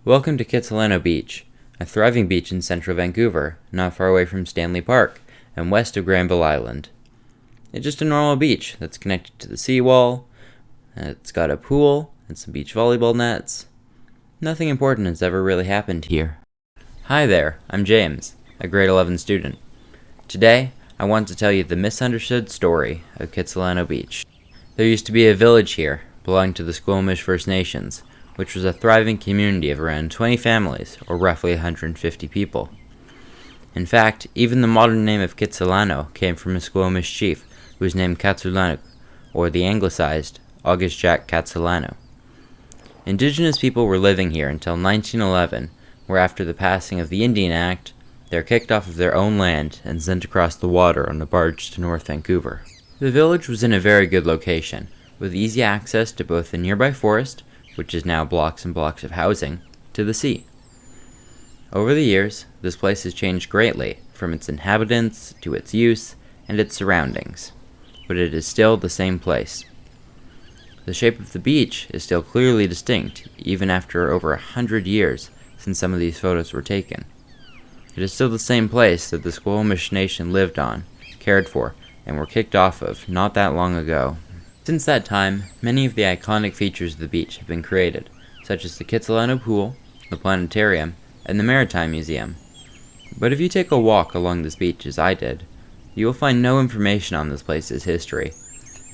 Welcome to Kitsilano Beach, a thriving beach in central Vancouver, not far away from Stanley Park and west of Granville Island. It's just a normal beach that's connected to the seawall. It's got a pool and some beach volleyball nets. Nothing important has ever really happened here. Hi there, I'm James, a grade 11 student. Today, I want to tell you the misunderstood story of Kitsilano Beach. There used to be a village here, belonging to the Squamish First Nations, which was a thriving community of around 20 families, or roughly 150 people. In fact, even the modern name of Kitsilano came from a Squamish chief who was named Kitsilano, or the anglicized August Jack Kitsilano. Indigenous people were living here until 1911, where after the passing of the Indian Act, they were kicked off of their own land and sent across the water on a barge to North Vancouver. The village was in a very good location, with easy access to both the nearby forest, which is now blocks and blocks of housing, to the sea. Over the years, this place has changed greatly, from its inhabitants to its use and its surroundings, but it is still the same place. The shape of the beach is still clearly distinct, even after over 100 years since some of these photos were taken. It is still the same place that the Squamish Nation lived on, cared for, and were kicked off of not that long ago. Since that time, many of the iconic features of the beach have been created, such as the Kitsilano Pool, the Planetarium, and the Maritime Museum. But if you take a walk along this beach as I did, you will find no information on this place's history.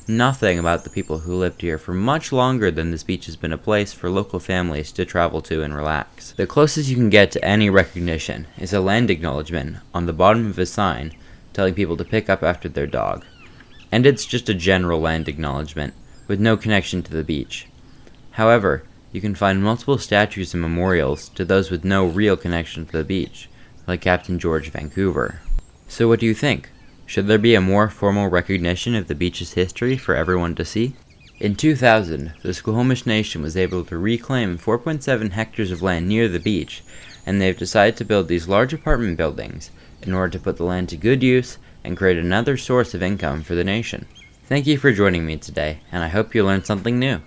Nothing about the people who lived here for much longer than this beach has been a place for local families to travel to and relax. The closest you can get to any recognition is a land acknowledgement on the bottom of a sign telling people to pick up after their dog. And it's just a general land acknowledgement, with no connection to the beach. However, you can find multiple statues and memorials to those with no real connection to the beach, like Captain George Vancouver. So what do you think? Should there be a more formal recognition of the beach's history for everyone to see? In 2000, the Squamish Nation was able to reclaim 4.7 hectares of land near the beach, and they've decided to build these large apartment buildings in order to put the land to good use and create another source of income for the nation. Thank you for joining me today, and I hope you learned something new.